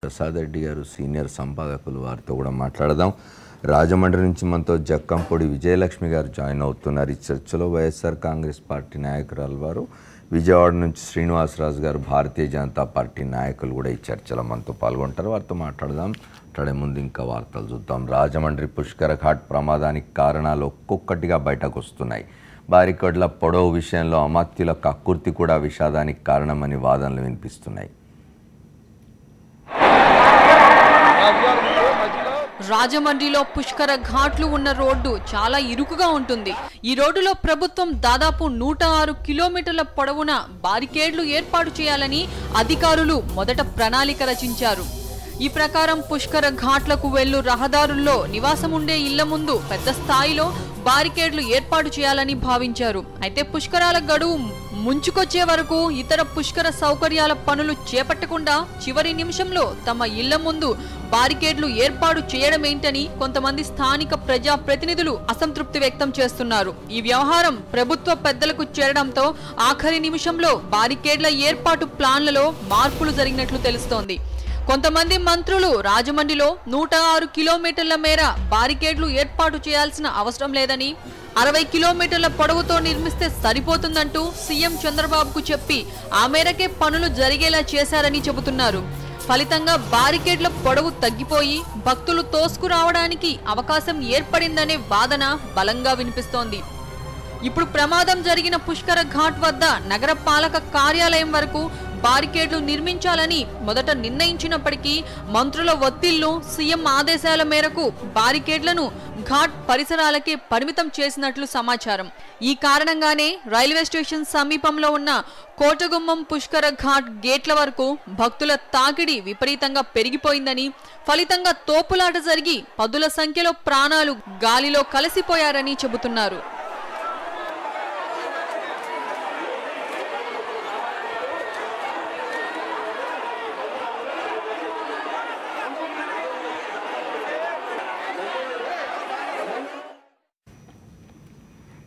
ప్రసాద్ రెడ్డి గారు సీనియర్ సంపాదకులు వారితో కూడా మాట్లాడదాం. రాజమండ్రి నుంచి మనతో జక్కంపొడి విజయలక్ష్మి గారు జాయిన్ అవుతున్నారు. ఈ చర్చలో వైఎస్ఆర్ కాంగ్రెస్ పార్టీ నాయకురాలు వారు, విజయవాడ నుంచి శ్రీనివాసరాజు గారు భారతీయ జనతా పార్టీ నాయకులు కూడా ఈ చర్చలో మనతో పాల్గొంటారు. వారితో మాట్లాడదాం. మాట్లాడే ముందు ఇంకా వార్తలు చూద్దాం. రాజమండ్రి పుష్కర ఘాట్ ప్రమాదానికి కారణాలు ఒక్కొక్కటిగా బయటకు వస్తున్నాయి. బారికేడ్ల పొడవు విషయంలో అమాత్యుల కక్కుర్తి కూడా విషాదానికి కారణమని వాదనలు వినిపిస్తున్నాయి. రాజమండ్రిలో పుష్కర ఘాట్లు ఉన్న రోడ్డు చాలా ఇరుకుగా ఉంటుంది. ఈ రోడ్డులో ప్రభుత్వం దాదాపు 106 కిలోమీటర్ల పొడవున బారికేడ్లు ఏర్పాటు చేయాలని అధికారులు మొదట ప్రణాళిక రచించారు. ఈ ప్రకారం పుష్కర ఘాట్లకు వెళ్ళు రహదారుల్లో నివాసముండే ఇళ్ల ముందు పెద్ద స్థాయిలో బారికేడ్లు ఏర్పాటు చేయాలని భావించారు. అయితే పుష్కరాల గడువు ముంచుకొచ్చే వరకు ఇతర పుష్కర సౌకర్యాల పనులు చేపట్టకుండా చివరి నిమిషంలో తమ ఇళ్ల ముందు బారికేడ్లు ఏర్పాటు చేయడమేంటని కొంతమంది స్థానిక ప్రజా ప్రతినిధులు అసంతృప్తి వ్యక్తం చేస్తున్నారు. ఈ వ్యవహారం ప్రభుత్వ పెద్దలకు చేరడంతో ఆఖరి నిమిషంలో బారికేడ్ల ఏర్పాటు ప్లాన్లలో మార్పులు జరిగినట్లు తెలుస్తోంది. కొంతమంది మంత్రులు రాజమండ్రిలో 106 కిలోమీటర్ల మేర బారికేడ్లు ఏర్పాటు చేయాల్సిన అవసరం లేదని, 60 కిలోమీటర్ల పొడవుతో నిర్మిస్తే సరిపోతుందంటూ సీఎం చంద్రబాబుకు చెప్పి ఆ మేరకే పనులు జరిగేలా చేశారని చెబుతున్నారు. ఫలితంగా బారికేడ్ల పొడవు తగ్గిపోయి భక్తులు తోసుకురావడానికి అవకాశం ఏర్పడిందనే వాదన బలంగా వినిపిస్తోంది. ఇప్పుడు ప్రమాదం జరిగిన పుష్కర ఘాట్ వద్ద నగర పాలక కార్యాలయం వరకు బారికేడ్లు నిర్మించాలని మొదట నిర్ణయించినప్పటికీ మంత్రుల ఒత్తిళ్లు, సీఎం ఆదేశాల మేరకు బారికేడ్లను ఘాట్ పరిసరాలకే పరిమితం చేసినట్లు సమాచారం. ఈ కారణంగానే రైల్వే స్టేషన్ సమీపంలో ఉన్న కోటగుమ్మం పుష్కర ఘాట్ గేట్ల వరకు భక్తుల తాకిడి విపరీతంగా పెరిగిపోయిందని, ఫలితంగా తోపులాట జరిగి పదుల సంఖ్యలో ప్రాణాలు గాలిలో కలిసిపోయారని చెబుతున్నారు.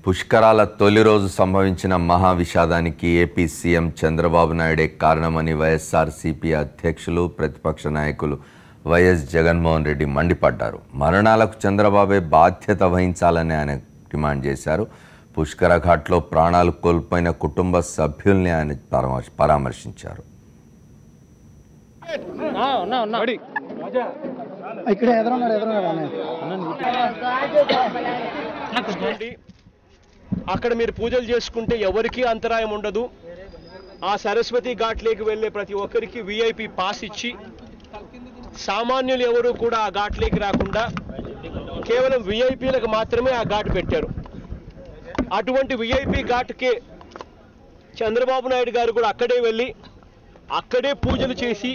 పుష్కరాల తొలి రోజు సంభవించిన మహా విషాదానికి ఏపీ సీఎం చంద్రబాబు నాయుడే కారణమని వైఎస్ఆర్సీపీ అధ్యక్షులు, ప్రతిపక్ష నాయకులు వైఎస్ జగన్మోహన్ రెడ్డి మండిపడ్డారు. మరణాలకు చంద్రబాబే బాధ్యత వహించాలని ఆయన డిమాండ్ చేశారు. పుష్కర ఘాట్లో ప్రాణాలు కోల్పోయిన కుటుంబ సభ్యుల్ని ఆయన పరామర్శించారు. అక్కడ మీరు పూజలు చేసుకుంటే ఎవరికీ అంతరాయం ఉండదు. ఆ సరస్వతి ఘాట్లోకి వెళ్ళే ప్రతి ఒక్కరికి విఐపి పాస్ ఇచ్చి సామాన్యులు ఎవరు కూడా ఆ ఘాట్లోకి రాకుండా కేవలం విఐపీలకు మాత్రమే ఆ ఘాట్ పెట్టారు. అటువంటి విఐపి ఘాట్కే చంద్రబాబు నాయుడు గారు కూడా అక్కడే వెళ్ళి అక్కడే పూజలు చేసి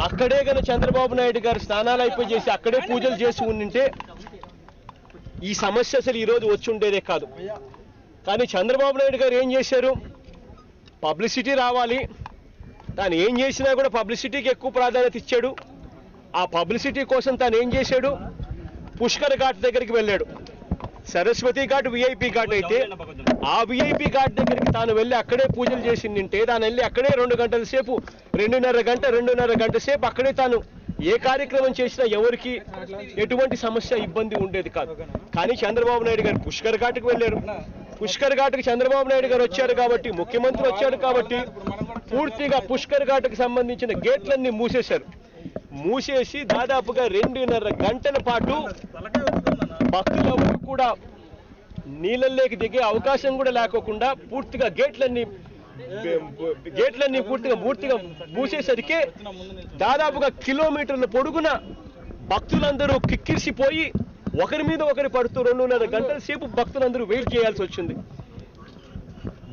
అక్కడే గన చంద్రబాబు నాయుడు గారు స్నానాలు అయిపోయి చేసి అక్కడే పూజలు చేసి ఉండింటే ఈ సమస్య అసలు ఈరోజు వచ్చి ఉండేదే కాదు. కానీ చంద్రబాబు నాయుడు గారు ఏం చేశారు? పబ్లిసిటీ రావాలి, తాను ఏం చేసినా కూడా పబ్లిసిటీకి ఎక్కువ ప్రాధాన్యత ఇచ్చాడు. ఆ పబ్లిసిటీ కోసం తాను ఏం చేశాడు? పుష్కర ఘాట్ దగ్గరికి వెళ్ళాడు. సరస్వతి ఘాట్ విఐపి ఘాట్ అయితే ఆ విఐపి ఘాట్ దగ్గరికి తాను వెళ్ళి అక్కడే పూజలు చేసిందంటే తాను వెళ్ళి అక్కడే 2 గంటల సేపు 2.5 గంట సేపు అక్కడే తాను ఏ కార్యక్రమం చేసినా ఎవరికి ఎటువంటి సమస్య ఇబ్బంది ఉండేది కాదు. కానీ చంద్రబాబు నాయుడు గారు పుష్కర ఘాట్కి వెళ్ళారు. పుష్కర ఘాట్కి చంద్రబాబు నాయుడు గారు వచ్చారు కాబట్టి, ముఖ్యమంత్రి వచ్చాడు కాబట్టి పూర్తిగా పుష్కర ఘాట్కి సంబంధించిన గేట్లన్నీ మూసేశారు. మూసేసి దాదాపుగా 2.5 గంటల పాటు భక్తులెవరు కూడా నీళ్ళల్లోకి దిగే అవకాశం కూడా లేకోకుండా పూర్తిగా గేట్లన్నీ పూర్తిగా మూసేసరికి దాదాపుగా కిలోమీటర్ల పొడుగున భక్తులందరూ కిక్కిరిసిపోయి ఒకరి మీద ఒకరి పడుతూ 2.5 గంటల సేపు భక్తులందరూ వెయిట్ చేయాల్సి వచ్చింది.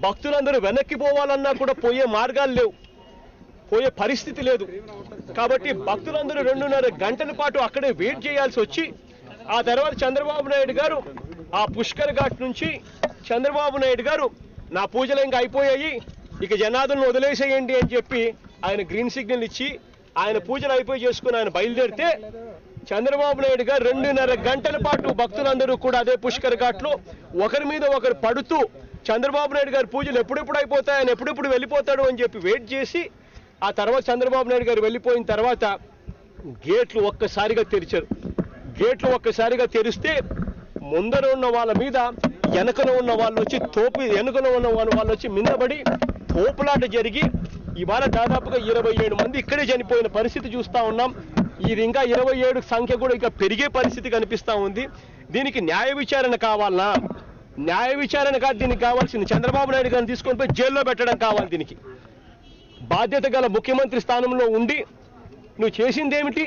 భక్తులందరూ వెనక్కి పోవాలన్నా కూడా పోయే మార్గాలు లేవు, పోయే పరిస్థితి లేదు. కాబట్టి భక్తులందరూ 2.5 గంటల పాటు అక్కడే వెయిట్ చేయాల్సి వచ్చి ఆ తర్వాత చంద్రబాబు నాయుడు గారు ఆ పుష్కర్ ఘాట్ నుంచి చంద్రబాబు నాయుడు గారు నా పూజలు ఇంకా అయిపోయాయి, ఇక జనాదులను వదిలేసేయండి అని చెప్పి ఆయన గ్రీన్ సిగ్నల్ ఇచ్చి ఆయన పూజలు అయిపోయి చేసుకుని ఆయన బయలుదేరితే చంద్రబాబు నాయుడు గారు 2.5 గంటల పాటు భక్తులందరూ కూడా అదే పుష్కర్ ఘాట్లో ఒకరి మీద ఒకరు పడుతూ చంద్రబాబు నాయుడు గారి పూజలు ఎప్పుడెప్పుడు అయిపోతాయని ఎప్పుడెప్పుడు వెళ్ళిపోతాడు అని చెప్పి వెయిట్ చేసి ఆ తర్వాత చంద్రబాబు నాయుడు గారు వెళ్ళిపోయిన తర్వాత గేట్లు ఒక్కసారిగా తెరిచారు. గేట్లు ఒక్కసారిగా తెరిస్తే ముందర ఉన్న వాళ్ళ మీద వెనకలో ఉన్న వాళ్ళు వచ్చి వెనుకలో ఉన్న వాళ్ళు వచ్చి మిందబడి తోపులాట జరిగి ఇవాళ దాదాపుగా 27 మంది ఇక్కడే చనిపోయిన పరిస్థితి చూస్తూ ఉన్నాం. ఇది ఇంకా 27 సంఖ్య కూడా ఇంకా పెరిగే పరిస్థితి కనిపిస్తూ ఉంది. దీనికి న్యాయ విచారణ కావాలనా? న్యాయ విచారణ కాదు దీనికి కావాల్సింది. చంద్రబాబు నాయుడు గారిని తీసుకొని పోయి జైల్లో పెట్టడం కావాలి. దీనికి బాధ్యత గల ముఖ్యమంత్రి స్థానంలో ఉండి నువ్వు చేసిందేమిటి?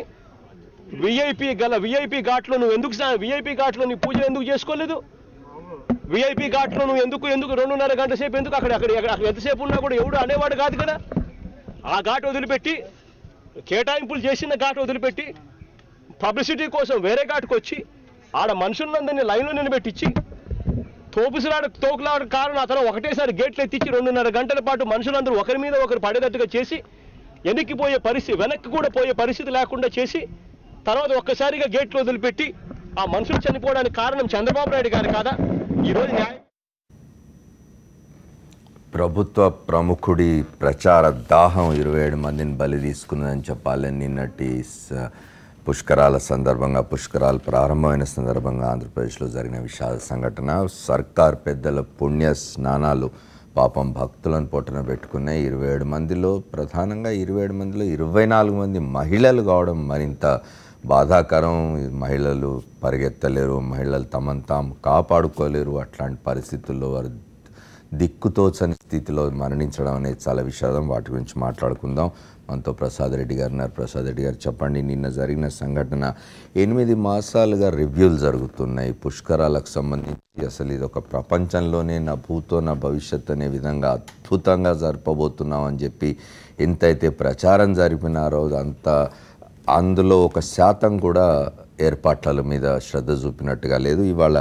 విఐపి ఘాట్లో నువ్వు ఎందుకు విఐపి ఘాట్లో నీ పూజలు ఎందుకు చేసుకోలేదు? విఐపి ఘాట్లో నువ్వు ఎందుకు 2.5 గంట సేపు ఎందుకు అక్కడ ఎంతసేపు ఉన్నా కూడా ఎవడు అనేవాడు కాదు కదా. ఆ ఘాట్ వదిలిపెట్టి కేటాయింపులు చేసిన ఘాట్ వదిలిపెట్టి పబ్లిసిటీ కోసం వేరే ఘాట్కి వచ్చి ఆడ మనుషులందరినీ లైన్లో నిలబెట్టించి తోకులాడ కారణం అతను ఒకటేసారి గేట్లు ఎత్తించి 2.5 గంటల పాటు మనుషులందరూ ఒకరి మీద ఒకరు పడేటట్టుగా చేసి వెనక్కి కూడా పోయే పరిస్థితి లేకుండా చేసి తర్వాత ఒక్కసారిగా గేట్లు వదిలిపెట్టి ఆ మనుషులు చనిపోవడానికి కారణం చంద్రబాబు నాయుడు గారు కాదా? ఈరోజు ప్రభుత్వ ప్రముఖుడి ప్రచార దాహం 27 మందిని బలి తీసుకున్నదని చెప్పాలి. నిన్నటి పుష్కరాల సందర్భంగా, పుష్కరాలు ప్రారంభమైన సందర్భంగా ఆంధ్రప్రదేశ్లో జరిగిన విషాద సంఘటన. సర్కార్ పెద్దల పుణ్య స్నానాలు పాపం భక్తులను పొట్టన పెట్టుకున్నాయి. 27 మందిలో ప్రధానంగా 27 మందిలో 24 మంది మహిళలు కావడం మరింత బాధాకరం. మహిళలు పరిగెత్తలేరు, మహిళలు తమను తాము కాపాడుకోలేరు. అట్లాంటి పరిస్థితుల్లో వారు దిక్కుతోచని స్థితిలో మరణించడం అనేది చాలా విషాదం. వాటి గురించి మాట్లాడుకుందాం. మనతో ప్రసాద్ రెడ్డి గారు ఉన్నారు. ప్రసాద్ రెడ్డి గారు చెప్పండి, నిన్న జరిగిన సంఘటన 8 మాసాలుగా రివ్యూలు జరుగుతున్నాయి పుష్కరాలకు సంబంధించి. అసలు ఇది ఒక ప్రపంచంలోనే నా భూతో నా భవిష్యత్ అనే విధంగా అద్భుతంగా జరపబోతున్నాం అని చెప్పి ఎంతైతే ప్రచారం జరిపినారో అందులో 1% కూడా ఏర్పాట్ల మీద శ్రద్ధ చూపినట్టుగా లేదు. ఇవాళ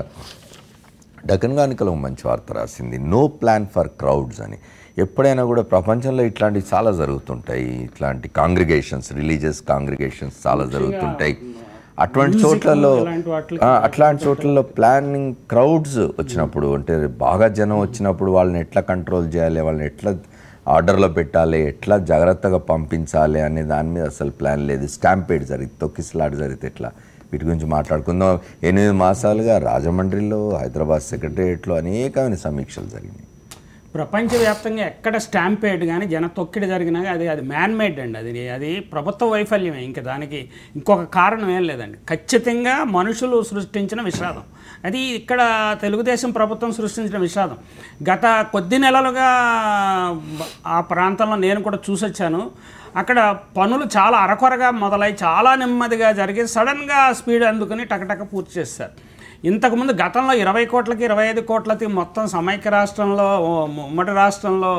డక్కన్ గానికలో మంచి వార్త రాసింది, నో ప్లాన్ ఫర్ క్రౌడ్స్ అని. ఎప్పుడైనా కూడా ప్రపంచంలో ఇట్లాంటివి చాలా జరుగుతుంటాయి. ఇట్లాంటి కాంగ్రిగేషన్స్, రిలీజియస్ కాంగ్రిగేషన్స్ చాలా జరుగుతుంటాయి. అట్లాంటి చోట్లలో ప్లానింగ్ క్రౌడ్స్ వచ్చినప్పుడు, అంటే బాగా జనం వచ్చినప్పుడు వాళ్ళని ఎట్లా కంట్రోల్ చేయాలి, వాళ్ళని ఎట్లా ఆర్డర్లో పెట్టాలి, ఎట్లా జాగ్రత్తగా పంపించాలి అనే దాని మీద అసలు ప్లాన్ లేదు. స్టాంపేడ్ జరిగితే, తొక్కిసలాట జరిగితే ఎట్లా, వీటి గురించి మాట్లాడుకుందాం. 8 మాసాలుగా రాజమండ్రిలో, హైదరాబాద్ సెక్రటేరియట్లో అనేకమైన సమీక్షలు జరిగినాయి. ప్రపంచవ్యాప్తంగా ఎక్కడ స్టాంపేడ్ కానీ జన తొక్కిడి జరిగినా అది మ్యాన్మేడ్ అండి. అది ప్రభుత్వ వైఫల్యమే. ఇంకా దానికి ఇంకొక కారణం ఏం లేదండి. ఖచ్చితంగా మనుషులు సృష్టించిన విషాదం అది. ఇక్కడ తెలుగుదేశం ప్రభుత్వం సృష్టించిన విషాదం. గత కొద్ది నెలలుగా ఆ ప్రాంతంలో నేను కూడా చూసొచ్చాను. అక్కడ పనులు చాలా అరకొరగా మొదలై చాలా నెమ్మదిగా జరిగి సడన్గా స్పీడ్ అందుకుని టకటక పూర్తి చేస్తారు. ఇంతకుముందు గతంలో 20 కోట్లకి 25 కోట్లకి మొత్తం సమైక్య రాష్ట్రంలో, ఉమ్మడి రాష్ట్రంలో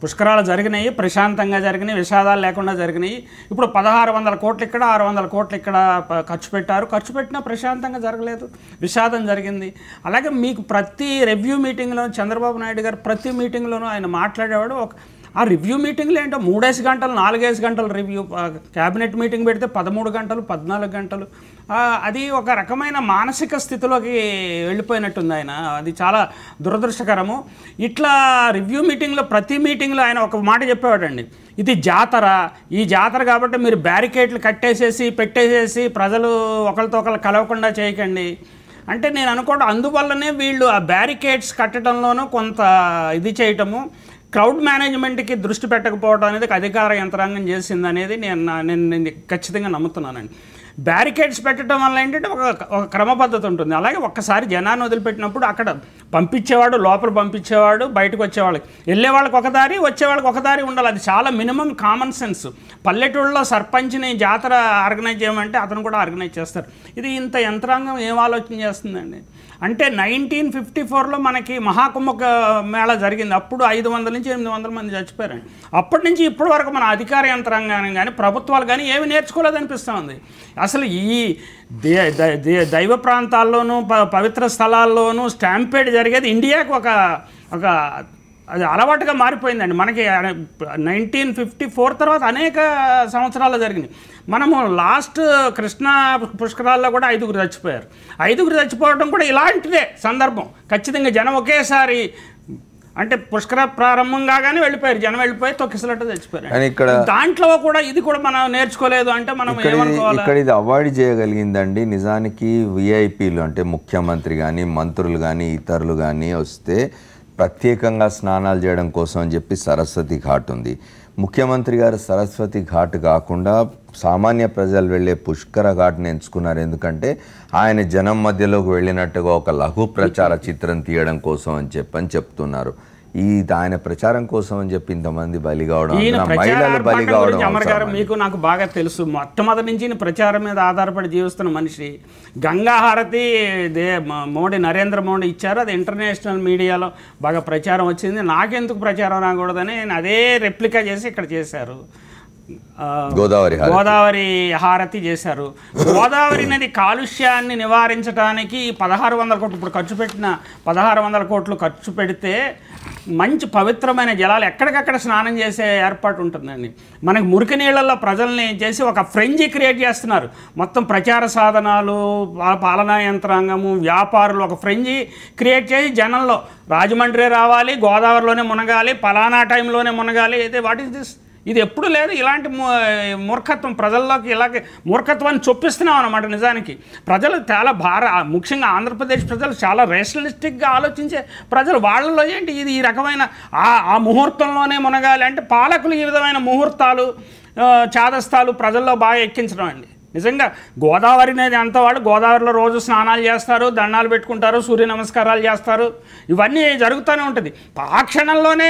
పుష్కరాలు జరిగినాయి, ప్రశాంతంగా జరిగినాయి, విషాదాలు లేకుండా జరిగినాయి. ఇప్పుడు 1600 కోట్లు ఇక్కడ, 600 కోట్లు ఇక్కడ ఖర్చు పెట్టారు. ఖర్చు పెట్టినా ప్రశాంతంగా జరగలేదు, విషాదం జరిగింది. అలాగే మీకు ప్రతి రివ్యూ మీటింగ్లో చంద్రబాబు నాయుడు గారు ప్రతి మీటింగ్లోనూ ఆయన మాట్లాడేవాడు. ఆ రివ్యూ మీటింగ్లు ఏంటో 3 గంటలు 4 గంటలు రివ్యూ. క్యాబినెట్ మీటింగ్ పెడితే 13 గంటలు 14 గంటలు. అది ఒక రకమైన మానసిక స్థితిలోకి వెళ్ళిపోయినట్టుంది ఆయన. అది చాలా దురదృష్టకరము. ఇట్లా రివ్యూ మీటింగ్లో ప్రతి మీటింగ్లో ఆయన ఒక మాట చెప్పేవాడండి, ఇది జాతర, ఈ జాతర కాబట్టి మీరు బ్యారికేడ్లు కట్టేసేసి పెట్టేసేసి ప్రజలు ఒకరితో ఒకరు కలవకుండా చేయకండి అంటే, నేను అనుకోవడం అందువల్లనే వీళ్ళు ఆ బ్యారికేడ్స్ కట్టడంలోనూ కొంత ఇది చేయటము, క్రౌడ్ మేనేజ్మెంట్కి దృష్టి పెట్టకపోవడం అనేది అధికార యంత్రాంగం చేసింది అనేది నేను ఖచ్చితంగా నమ్ముతున్నానండి. బ్యారికేడ్స్ పెట్టడం వల్ల ఏంటంటే ఒక క్రమ పద్ధతి ఉంటుంది. అలాగే ఒక్కసారి జనాన్ని వదిలిపెట్టినప్పుడు అక్కడ పంపించేవాడు, లోపల పంపించేవాడు, బయటకు వచ్చేవాళ్ళు, వెళ్ళేవాళ్ళకి ఒక దారి, వచ్చేవాళ్ళకి ఒక దారి ఉండాలి. అది చాలా మినిమం కామన్ సెన్స్. పల్లెటూళ్ళలో సర్పంచ్ని జాతర ఆర్గనైజ్ చేయమంటే అతను కూడా ఆర్గనైజ్ చేస్తారు. ఇది ఇంత యంత్రాంగం ఏం ఆలోచన చేస్తుందండి అంటే, 1954లో మనకి మహాకుంభ మేళ జరిగింది. అప్పుడు 500 నుంచి 800 మంది చచ్చిపోయారండి. అప్పటి నుంచి ఇప్పటి వరకు మన అధికార యంత్రాంగాన్ని కానీ ప్రభుత్వాలు కానీ ఏమి నేర్చుకోలేదనిపిస్తుంది. అసలు ఈ దైవ ప్రాంతాల్లోనూ పవిత్ర స్థలాల్లోనూ స్టాంపేడ్ జరిగేది ఇండియాకు ఒక అది అలవాటుగా మారిపోయిందండి. మనకి 1954 తర్వాత అనేక సంవత్సరాలు జరిగినాయి. మనము లాస్ట్ కృష్ణా పుష్కరాల్లో కూడా 5గురు చచ్చిపోయారు. 5గురు చచ్చిపోవడం కూడా ఇలాంటిదే సందర్భం. ఖచ్చితంగా జనం ఒకేసారి అంటే పుష్కర ప్రారంభం కాగానే వెళ్ళిపోయారు, జనం వెళ్ళిపోయి తొక్కిసలట్టు తెచ్చిపోయారు. కానీ ఇక్కడ దాంట్లో కూడా ఇది కూడా మనం నేర్చుకోలేదు అంటే మనం ఏమనుకోవాలి? ఇక్కడ ఇది అవాయిడ్ చేయగలిగిందండి. నిజానికి విఐపీలు అంటే ముఖ్యమంత్రి కానీ మంత్రులు కానీ ఇతరులు కానీ వస్తే ప్రత్యేకంగా స్నానాలు చేయడం కోసం అని చెప్పి సరస్వతి ఘాట్ ఉంది. ముఖ్యమంత్రి గారు సరస్వతి ఘాట్ కాకుండా సామాన్య ప్రజలు వెళ్ళే పుష్కర ఘాట్ని ఎంచుకున్నారు. ఎందుకంటే ఆయన జనం మధ్యలోకి వెళ్ళినట్టుగా ఒక లఘు ప్రచార చిత్రం తీయడం కోసం అని చెప్తున్నారు. ఆయన ప్రచారం కోసం అని చెప్పి ఇంతమంది బలి కావడం, మహిళలు బలి కావడం. అమర్ గారు, మీకు నాకు బాగా తెలుసు, మొట్టమొదటి నుంచి ప్రచారం మీద ఆధారపడి జీవిస్తున్న మనిషి. గంగా హారతి నరేంద్ర మోడీ ఇచ్చారు, అది ఇంటర్నేషనల్ మీడియాలో బాగా ప్రచారం వచ్చింది. నాకెందుకు ప్రచారం రాకూడదని నేను అదే రెప్లికా చేసి ఇక్కడ చేశారు. గోదావరి హారతి చేశారు. గోదావరి నది కాలుష్యాన్ని నివారించడానికి 1600 కోట్లు ఇప్పుడు ఖర్చు పెట్టిన 1600 కోట్లు ఖర్చు పెడితే మంచి పవిత్రమైన జలాలు ఎక్కడికక్కడ స్నానం చేసే ఏర్పాటు ఉంటుందండి. మనకి మురికి నీళ్ళల్లో ప్రజల్ని చేసి ఒక ఫ్రెంజీ క్రియేట్ చేస్తున్నారు. మొత్తం ప్రచార సాధనాలు, పాలనా యంత్రాంగము, వ్యాపారులు ఒక ఫ్రెంజీ క్రియేట్ చేసి జనంలో రాజమండ్రి రావాలి, గోదావరిలోనే మునగాలి, పలానా టైంలోనే మునగాలి. అయితే వాట్ ఈస్ దిస్? ఇది ఎప్పుడు లేదు. ఇలాంటి మూర్ఖత్వం ప్రజల్లోకి ఇలాగే మూర్ఖత్వాన్ని చొప్పిస్తున్నాం అన్నమాట. నిజానికి ప్రజలు చాలా ముఖ్యంగా ఆంధ్రప్రదేశ్ ప్రజలు చాలా రేషనలిస్టిక్గా ఆలోచించే ప్రజలు. వాళ్ళలో ఏంటి ఇది ఈ రకమైన ఆ ముహూర్తంలోనే మునగాలి అంటే పాలకులు ఈ విధమైన ముహూర్తాలు, చాదస్తాలు ప్రజల్లో బాగా ఎక్కించడం అండి. నిజంగా గోదావరి అనేది అంతవాడు గోదావరిలో రోజు స్నానాలు చేస్తారు, దండాలు పెట్టుకుంటారు, సూర్య నమస్కారాలు చేస్తారు, ఇవన్నీ జరుగుతూనే ఉంటుంది. ఆ క్షణంలోనే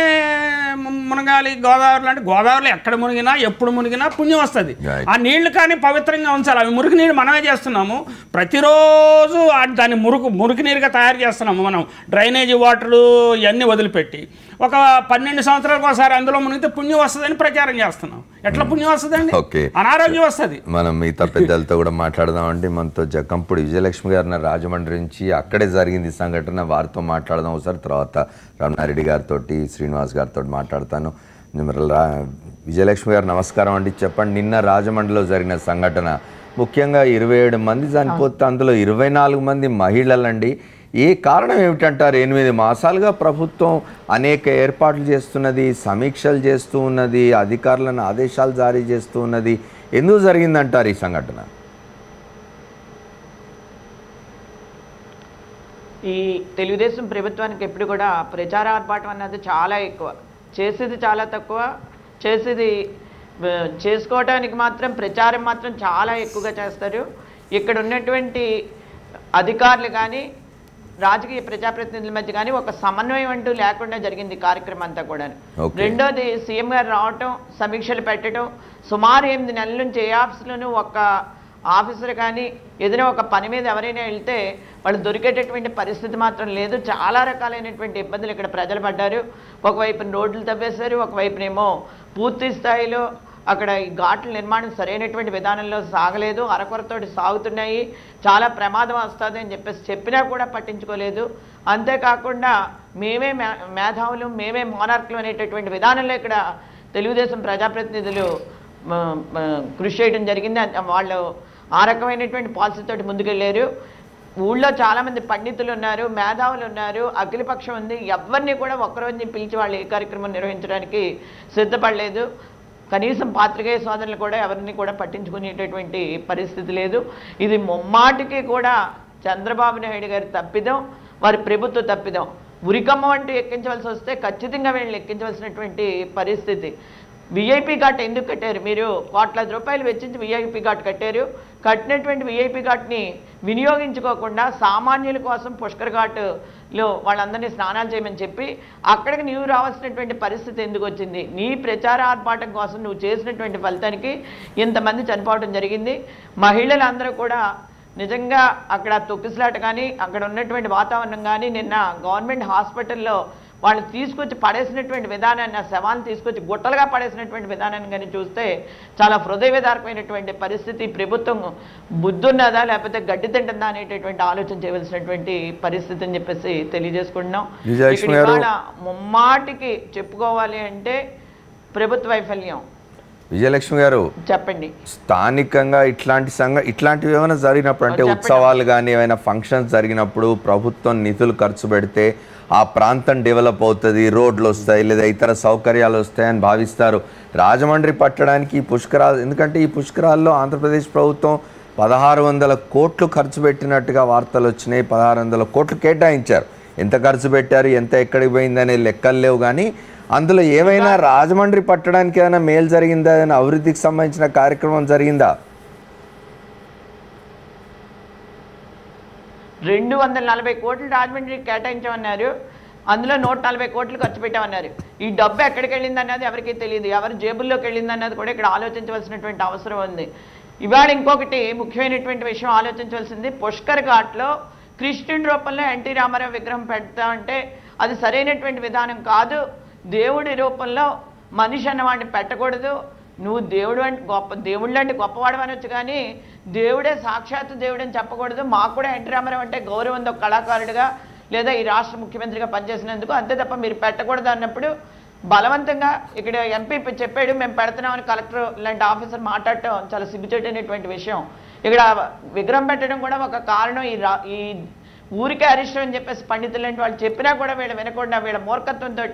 మునగాలి గోదావరిలో అంటే గోదావరిలో ఎక్కడ మునిగినా ఎప్పుడు మునిగినా పుణ్యం వస్తుంది. ఆ నీళ్లు కానీ పవిత్రంగా ఉంచాలి. అవి మురికి నీళ్ళు మనమే చేస్తున్నాము, ప్రతిరోజు దాన్ని మురికి నీరుగా తయారు చేస్తున్నాము మనం. డ్రైనేజీ వాటరు ఇవన్నీ వదిలిపెట్టి ఒక 12 సంవత్సరాలకు ఒకసారి అందులో మునిగితే పుణ్యం వస్తుందని ప్రచారం చేస్తున్నాం. ఎట్లా పుణ్యం వస్తుందండి? అనారోగ్యం వస్తుంది. మనం మిగతా పెద్దలతో కూడా మాట్లాడదామండి. మనతో జక్కంపూడి విజయలక్ష్మి గారిని రాజమండ్రి నుంచి, అక్కడే జరిగింది సంఘటన, వారితో మాట్లాడదాం ఒకసారి. తర్వాత రమణారెడ్డి గారితో, శ్రీనివాస్ గారితో మాట్లాడతాను. విజయలక్ష్మి గారు నమస్కారం అండి. చెప్పండి, నిన్న రాజమండ్రిలో జరిగిన సంఘటన, ముఖ్యంగా 27 మంది చనిపోతే అందులో 24 మంది మహిళలండి. ఏ కారణం ఏమిటంటారు? 8 మాసాలుగా ప్రభుత్వం అనేక ఏర్పాట్లు చేస్తున్నది, సమీక్షలు చేస్తూ ఉన్నది, అధికారులను ఆదేశాలు జారీ చేస్తూ ఉన్నది. ఎందుకు జరిగిందంటారు ఈ సంఘటన? ఈ తెలుగుదేశం ప్రభుత్వానికి ఎప్పుడు కూడా ప్రచార ఆర్భాటం అన్నది చాలా ఎక్కువ, చేసేది చాలా తక్కువ, చేసుకోవడానికి మాత్రం ప్రచారం మాత్రం చాలా ఎక్కువగా చేస్తారు. ఇక్కడ ఉన్నటువంటి అధికారులు కానీ రాజకీయ ప్రజాప్రతినిధుల మధ్య కానీ ఒక సమన్వయం అంటూ లేకుండా జరిగింది కార్యక్రమం అంతా కూడా. రెండోది, సీఎం గారు రావటం, సమీక్షలు పెట్టడం, సుమారు 8 నెలల నుంచి ఏ ఆఫీసులోనూ ఒక ఆఫీసర్ కానీ ఏదైనా ఒక పని మీద ఎవరైనా వెళ్తే వాళ్ళు దొరికేటటువంటి పరిస్థితి మాత్రం లేదు. చాలా రకాలైనటువంటి ఇబ్బందులు ఇక్కడ ప్రజలు పడ్డారు. ఒకవైపున రోడ్లు తవ్వేశారు, ఒకవైపునేమో పూర్తి స్థాయిలో అక్కడ ఈ ఘాట్ల నిర్మాణం సరైనటువంటి విధానంలో సాగలేదు, అరకొరతోటి సాగుతున్నాయి, చాలా ప్రమాదం వస్తుంది అని చెప్పినా కూడా పట్టించుకోలేదు. అంతేకాకుండా మేమే మేధావులు, మేమే మోనార్కులు అనేటటువంటి విధానంలో ఇక్కడ తెలుగుదేశం ప్రజాప్రతినిధులు కృషి చేయడం జరిగింది. వాళ్ళు ఆ రకమైనటువంటి పాలసీతోటి ముందుకెళ్ళారు. ఊళ్ళో చాలామంది పండితులు ఉన్నారు, మేధావులు ఉన్నారు, అఖిలపక్షం ఉంది. ఎవరిని కూడా ఒక్కరోజుని పిలిచి వాళ్ళు ఏ కార్యక్రమం నిర్వహించడానికి సిద్ధపడలేదు. కనీసం పాత్రికేయ సోదరులు కూడా ఎవరిని కూడా పట్టించుకునేటటువంటి పరిస్థితి లేదు. ఇది ముమ్మాటికి కూడా చంద్రబాబు నాయుడు గారి తప్పిదం, వారి ప్రభుత్వ తప్పిదం. ఉరికమ్మ అంటూ ఎక్కించవలసి వస్తే ఖచ్చితంగా వీళ్ళని ఎక్కించవలసినటువంటి పరిస్థితి. విఐపి ఘాట్ ఎందుకు కట్టారు? మీరు కోట్లాది రూపాయలు వెచ్చించి విఐపి ఘాట్ కట్టారు. కట్టినటువంటి విఐపి ఘాట్ని వినియోగించుకోకుండా సామాన్యుల కోసం పుష్కర్ ఘాట్లో వాళ్ళందరినీ స్నానాలు చేయమని చెప్పి అక్కడికి నీవు రావాల్సినటువంటి పరిస్థితి ఎందుకు వచ్చింది? నీ ప్రచార ఆర్భాటం కోసం నువ్వు చేసినటువంటి ఫలితానికి ఇంతమంది చనిపోవడం జరిగింది. మహిళలందరూ కూడా నిజంగా అక్కడ తొక్కిసలాట కానీ అక్కడ ఉన్నటువంటి వాతావరణం కానీ, నిన్న గవర్నమెంట్ హాస్పిటల్లో వాళ్ళు తీసుకొచ్చి పడేసినటువంటి విధానాన్ని, ఆ శవాన్ని తీసుకొచ్చి గుట్టలుగా పడేసినటువంటి విధానాన్ని కానీ చూస్తే చాలా హృదయ విదారకమైనటువంటి పరిస్థితి. ప్రభుత్వం బుద్ధున్నదా లేకపోతే గడ్డి తింటుందా అనేటటువంటి ఆలోచన చేయవలసినటువంటి పరిస్థితి అని చెప్పేసి తెలియజేసుకుంటున్నాం. ఇవాళ ముమ్మాటికి చెప్పుకోవాలి అంటే ప్రభుత్వ వైఫల్యం. విజయలక్ష్మి గారు చెప్పండి, స్థానికంగా ఇట్లాంటివి ఏమైనా జరిగినప్పుడు, అంటే ఉత్సవాలు కానీ ఏమైనా ఫంక్షన్స్ జరిగినప్పుడు ప్రభుత్వం నిధులు ఖర్చు పెడితే ఆ ప్రాంతం డెవలప్ అవుతుంది, రోడ్లు వస్తాయి లేదా ఇతర సౌకర్యాలు వస్తాయని భావిస్తారు. రాజమండ్రి పట్టడానికి ఈ పుష్కరాలు, ఎందుకంటే ఈ పుష్కరాల్లో ఆంధ్రప్రదేశ్ ప్రభుత్వం 1600 కోట్లు ఖర్చు పెట్టినట్టుగా వార్తలు వచ్చినాయి. 1600 కోట్లు కేటాయించారు. ఎంత ఖర్చు పెట్టారు, ఎంత ఎక్కడికి పోయిందనే లెక్కలు లేవు. కానీ అందులో ఏమైనా రాజమండ్రి పట్టడానికి ఏమైనా మేలు జరిగిందా, ఏదైనా అభివృద్ధికి సంబంధించిన కార్యక్రమం జరిగిందా? 240 కోట్లు రాజమండ్రికి కేటాయించామన్నారు. అందులో 140 కోట్లు ఖర్చు పెట్టామన్నారు. ఈ డబ్బు ఎక్కడికి వెళ్ళింది అన్నది ఎవరికీ తెలియదు. ఎవరి జేబుల్లోకి వెళ్ళింది అన్నది కూడా ఇక్కడ ఆలోచించవలసినటువంటి అవసరం ఉంది. ఇవాళ ఇంకొకటి ముఖ్యమైనటువంటి విషయం ఆలోచించవలసింది, పుష్కర్ ఘాట్లో కృష్ణుడి రూపంలో ఎన్టీ రామారావు విగ్రహం పెడతామంటే అది సరైనటువంటి విధానం కాదు. దేవుడి రూపంలో మనిషి అన్నవాడిని పెట్టకూడదు. నువ్వు దేవుడు అంటే దేవుళ్ళు అంటే గొప్పవాడు అనొచ్చు, కానీ దేవుడే సాక్షాత్తు దేవుడు అని చెప్పకూడదు. మాకు కూడా ఎన్టీ రామారావు అంటే గౌరవం ఉంది, ఒక కళాకారుడిగా లేదా ఈ రాష్ట్ర ముఖ్యమంత్రిగా పనిచేసినందుకు, అంతే తప్ప మీరు పెట్టకూడదు అన్నప్పుడు బలవంతంగా ఇక్కడ ఎంపీ చెప్పాడు మేము పెడుతున్నామని కలెక్టర్ లాంటి ఆఫీసర్ మాట్లాడటం చాలా సిగ్గుచేటైనటువంటి విషయం. ఇక్కడ విగ్రహం పెట్టడం కూడా ఒక కారణం. ఈ ఊరికే అరిష్టం అని చెప్పేసి పండితులు లాంటి వాళ్ళు చెప్పినా కూడా వీళ్ళు వినకుండా వీళ్ళ మూర్ఖత్వంతో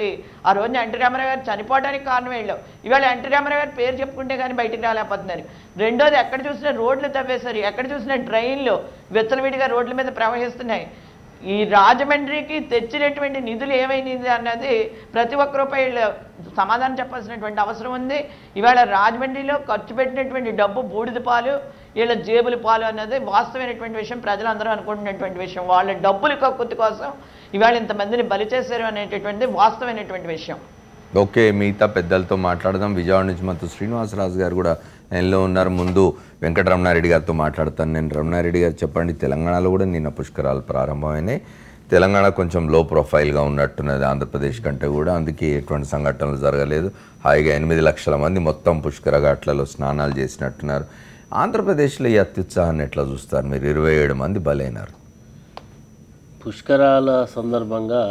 ఆ రోజున ఎన్టీ రామారావు గారు చనిపోవడానికి కారణం వీళ్ళు. ఇవాళ ఎన్టీ రామారావు గారు పేరు చెప్పుకుంటే కానీ బయటికి రాలేకపోతున్నారు. రెండోది, ఎక్కడ చూసినా రోడ్లు తవ్వేశారు, ఎక్కడ చూసినా ట్రైన్లు విచ్చలవిడిగా రోడ్ల మీద ప్రవహిస్తున్నాయి. ఈ రాజమండ్రికి తెచ్చినటువంటి నిధులు ఏమైంది అన్నది ప్రతి ఒక్క రూపాయలు సమాధానం చెప్పాల్సినటువంటి అవసరం ఉంది. ఇవాళ రాజమండ్రిలో ఖర్చు పెట్టినటువంటి డబ్బు బూడిద పాలు, వీళ్ళ జేబుల పాలు అన్నది వాస్తవమైనటువంటి విషయం, ప్రజలందరూ అనుకుంటున్నటువంటి విషయం. వాళ్ళ డబ్బుల కక్కుర్తి కోసం ఇవాళ ఇంతమందిని బలి చేశారు అనేటటువంటిది వాస్తవమైనటువంటి విషయం. ఓకే, మిగతా పెద్దలతో మాట్లాడదాం. విజయవాడ నుంచి మనతో శ్రీనివాసరాజు గారు కూడా లైన్లో ఉన్నారు. ముందు వెంకటరమణారెడ్డి గారితో మాట్లాడతాను నేను. రమణారెడ్డి గారు చెప్పండి, తెలంగాణలో కూడా నిన్న పుష్కరాలు ప్రారంభమైనాయి. తెలంగాణ కొంచెం లో ప్రొఫైల్గా ఉన్నట్టున్నది ఆంధ్రప్రదేశ్ కంటే కూడా, అందుకే ఎటువంటి సంఘటనలు జరగలేదు. హాయిగా 8 లక్షల మంది మొత్తం పుష్కర ఘాట్లలో స్నానాలు చేసినట్టున్నారు. ఆంధ్రప్రదేశ్లో ఈ అత్యుత్సాహాన్ని ఎట్లా చూస్తారు మీరు? 27 మంది బలైనారు. పుష్కరాల సందర్భంగా